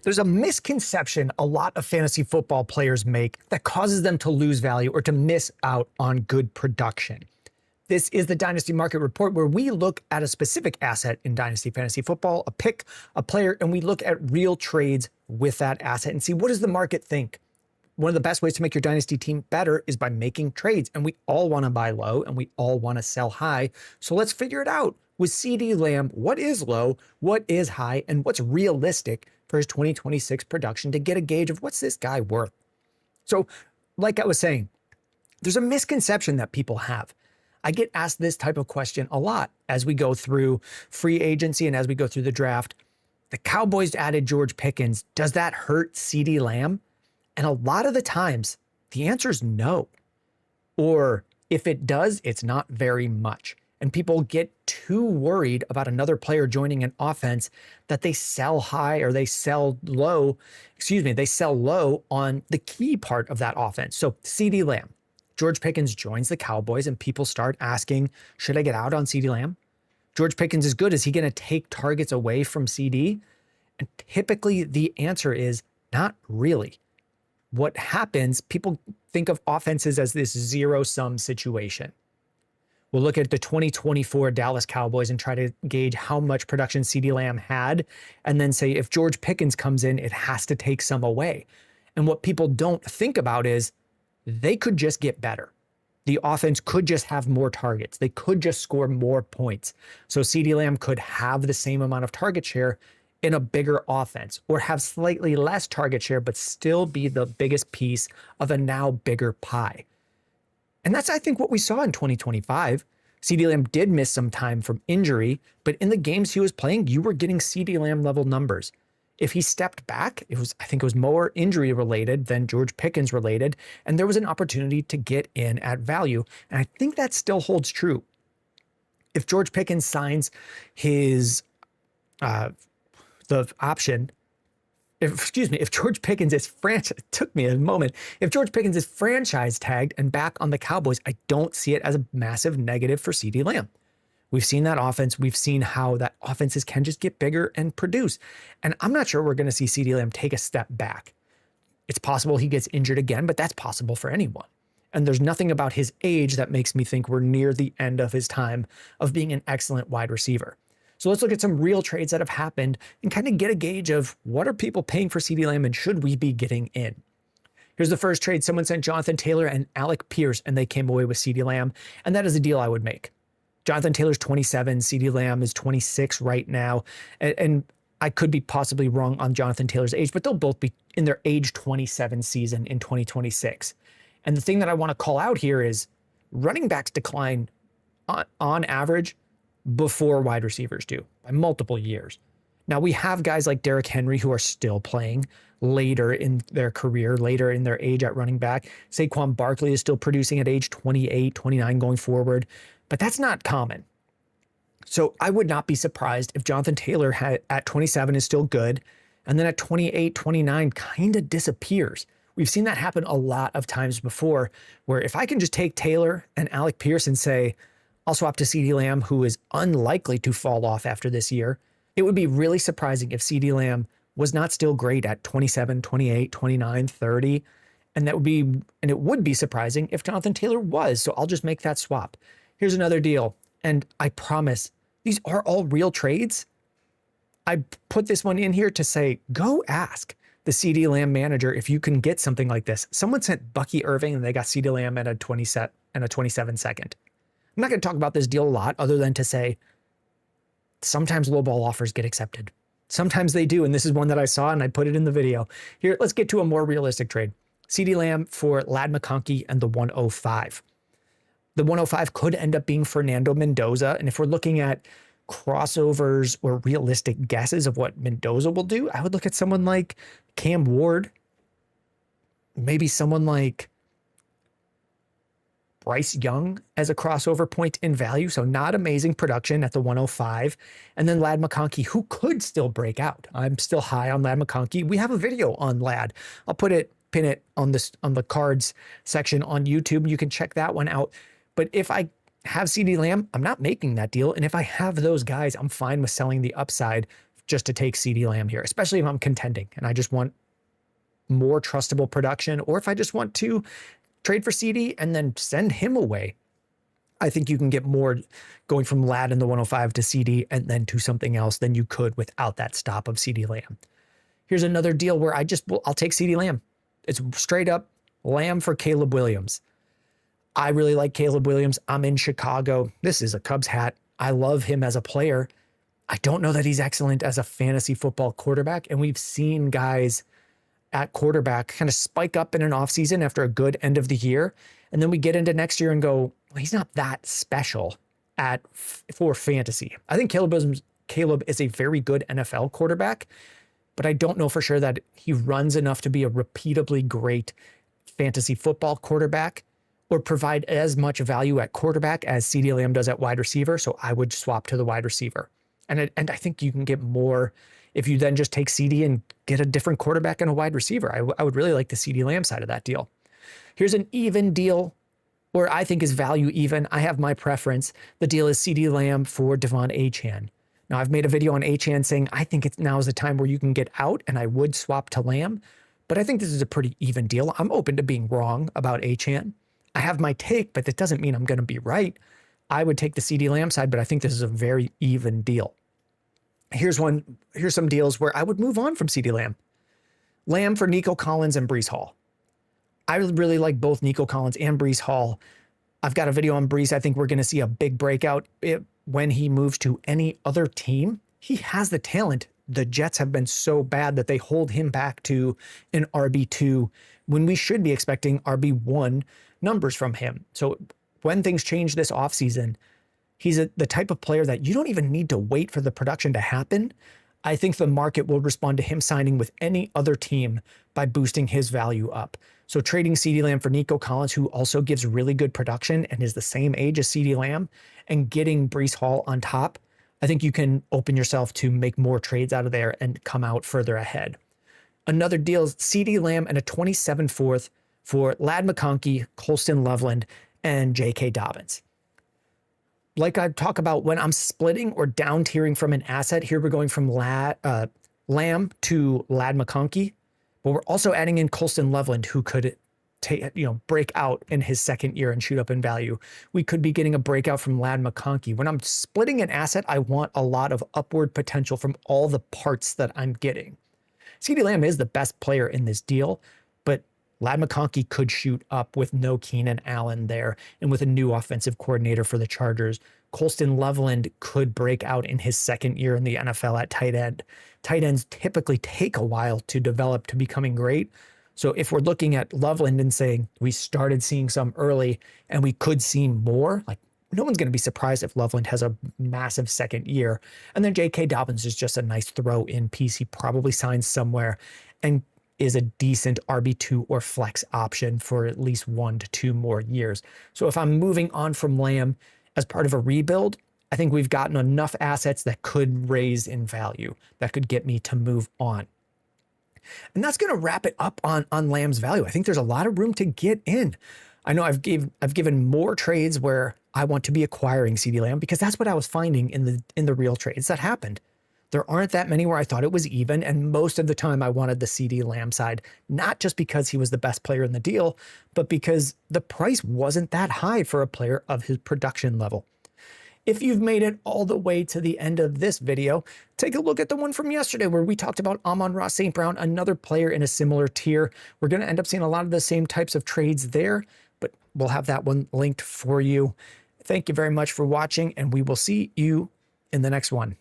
There's a misconception a lot of fantasy football players make that causes them to lose value or to miss out on good production. This is the Dynasty Market Report, where we look at a specific asset in Dynasty Fantasy Football, a pick, a player, and we look at real trades with that asset and see, what does the market think? One of the best ways to make your Dynasty team better is by making trades. And we all want to buy low and we all want to sell high. So let's figure it out with Ceedee Lamb. What is low? What is high? And what's realistic for his 2026 production to get a gauge of what's this guy worth? So like I was saying, there's a misconception that people have. I get asked this type of question a lot as we go through free agency and as we go through the draft. The Cowboys added George Pickens. Does that hurt Ceedee Lamb? And a lot of the times, the answer is no. Or if it does, it's not very much. And people get too worried about another player joining an offense that they sell high or they sell low. They sell low on the key part of that offense. So Ceedee Lamb, George Pickens joins the Cowboys and people start asking, should I get out on Ceedee Lamb? George Pickens is good. Is he going to take targets away from Ceedee? And typically the answer is not really. What happens, people think of offenses as this zero-sum situation. We'll look at the 2024 Dallas Cowboys and try to gauge how much production Ceedee Lamb had, and then say if George Pickens comes in, it has to take some away. And what people don't think about is they could just get better. The offense could just have more targets. They could just score more points. So Ceedee Lamb could have the same amount of target share in a bigger offense, or have slightly less target share, but still be the biggest piece of a now bigger pie. And that's, I think, what we saw in 2025. Ceedee Lamb did miss some time from injury, but in the games he was playing, you were getting Ceedee Lamb level numbers. If he stepped back, I think it was more injury related than George Pickens related, and there was an opportunity to get in at value. And I think that still holds true. If George Pickens signs his if George Pickens is it took me a moment. If George Pickens is franchise tagged and back on the Cowboys, I don't see it as a massive negative for Ceedee Lamb. We've seen that offense. We've seen how that offenses can just get bigger and produce. And I'm not sure we're going to see Ceedee Lamb take a step back. It's possible he gets injured again, but that's possible for anyone. And there's nothing about his age that makes me think we're near the end of his time of being an excellent wide receiver. So let's look at some real trades that have happened and kind of get a gauge of what are people paying for Ceedee Lamb and should we be getting in? Here's the first trade. Someone sent Jonathan Taylor and Alec Pierce, and they came away with Ceedee Lamb. And that is a deal I would make. Jonathan Taylor's 27, Ceedee Lamb is 26 right now. And I could be possibly wrong on Jonathan Taylor's age, but they'll both be in their age 27 season in 2026. And the thing that I want to call out here is running backs decline on average before wide receivers do by multiple years. Now we have guys like Derrick Henry who are still playing later in their career, later in their age at running back. Saquon Barkley is still producing at age 28, 29 going forward, but that's not common. So I would not be surprised if Jonathan Taylor at 27 is still good, and then at 28, 29 kind of disappears. We've seen that happen a lot of times before, where if I can just take Taylor and Alec Pierce and say, I'll swap to Ceedee Lamb, who is unlikely to fall off after this year, it would be really surprising if Ceedee Lamb was not still great at 27, 28, 29, 30. And it would be surprising if Jonathan Taylor was. So I'll just make that swap. Here's another deal. And I promise these are all real trades. I put this one in here to say, go ask the Ceedee Lamb manager if you can get something like this. Someone sent Bucky Irving and they got Ceedee Lamb at a 27 second. I'm not going to talk about this deal a lot other than to say sometimes lowball offers get accepted. Sometimes they do. And this is one that I saw and I put it in the video. Here, let's get to a more realistic trade. Ceedee Lamb for Ladd McConkey and the 105. The 105 could end up being Fernando Mendoza. And if we're looking at crossovers or realistic guesses of what Mendoza will do, I would look at someone like Cam Ward, maybe someone like Bryce Young as a crossover point in value. So not amazing production at the 105. And then Ladd McConkey, who could still break out. I'm still high on Ladd McConkey. We have a video on Ladd. I'll pin it on the cards section on YouTube. You can check that one out. But if I have Ceedee Lamb, I'm not making that deal. And if I have those guys, I'm fine with selling the upside just to take Ceedee Lamb here, especially if I'm contending and I just want more trustable production, or if I just want to trade for Ceedee and then send him away. I think you can get more going from Ladd in the 105 to Ceedee and then to something else than you could without that stop of Ceedee Lamb. Here's another deal where I'll take Ceedee Lamb. It's straight up Lamb for Caleb Williams. I really like Caleb Williams. I'm in Chicago. This is a Cubs hat. I love him as a player. I don't know that he's excellent as a fantasy football quarterback. And we've seen guys at quarterback kind of spike up in an offseason after a good end of the year. And then we get into next year and go, well, he's not that special for fantasy. I think Caleb is a very good NFL quarterback, but I don't know for sure that he runs enough to be a repeatably great fantasy football quarterback or provide as much value at quarterback as Ceedee Lamb does at wide receiver. So I would swap to the wide receiver. And I think you can get more if you then just take Ceedee and get a different quarterback and a wide receiver. I would really like the Ceedee Lamb side of that deal. Here's an even deal, or I think is value even. I have my preference. The deal is Ceedee Lamb for Devon Achane. Now, I've made a video on Achane saying I think now is the time where you can get out, and I would swap to Lamb, but I think this is a pretty even deal. I'm open to being wrong about Achane. I have my take, but that doesn't mean I'm going to be right. I would take the Ceedee Lamb side, but I think this is a very even deal. Here's some deals where I would move on from Ceedee Lamb. Lamb for Nico Collins and Breece Hall. I really like both Nico Collins and Breece Hall. I've got a video on Breece. I think we're going to see a big breakout when he moves to any other team. He has the talent. The Jets have been so bad that they hold him back to an RB2 when we should be expecting RB1 numbers from him. So when things change this offseason, he's the type of player that you don't even need to wait for the production to happen. I think the market will respond to him signing with any other team by boosting his value up. So trading Ceedee Lamb for Nico Collins, who also gives really good production and is the same age as Ceedee Lamb, and getting Breece Hall on top, I think you can open yourself to make more trades out of there and come out further ahead. Another deal is Ceedee Lamb and a 27 fourth for Ladd McConkey, Colston Loveland, and J.K. Dobbins. Like I talk about when I'm splitting or down tiering from an asset, here we're going from Lamb to Ladd McConkey, but we're also adding in Colston Loveland, who could break out in his second year and shoot up in value. We could be getting a breakout from Ladd McConkey. When I'm splitting an asset, I want a lot of upward potential from all the parts that I'm getting. Ceedee Lamb is the best player in this deal, but Ladd McConkey could shoot up with no Keenan Allen there and with a new offensive coordinator for the Chargers. Colston Loveland could break out in his second year in the NFL at tight end. Tight ends typically take a while to develop to becoming great. So if we're looking at Loveland and saying we started seeing some early and we could see more, like no one's going to be surprised if Loveland has a massive second year. And then J.K. Dobbins is just a nice throw-in piece. He probably signs somewhere and is a decent RB2 or flex option for at least 1 to 2 more years. So if I'm moving on from Lamb as part of a rebuild, I think we've gotten enough assets that could raise in value, that could get me to move on. And that's going to wrap it up on Lamb's value. I think there's a lot of room to get in. I know I've given more trades where I want to be acquiring Ceedee Lamb because that's what I was finding in the real trades that happened. There aren't that many where I thought it was even, and most of the time I wanted the Ceedee Lamb side, not just because he was the best player in the deal, but because the price wasn't that high for a player of his production level. If you've made it all the way to the end of this video, take a look at the one from yesterday where we talked about Amon-Ra St. Brown, another player in a similar tier. We're going to end up seeing a lot of the same types of trades there, but we'll have that one linked for you. Thank you very much for watching, and we will see you in the next one.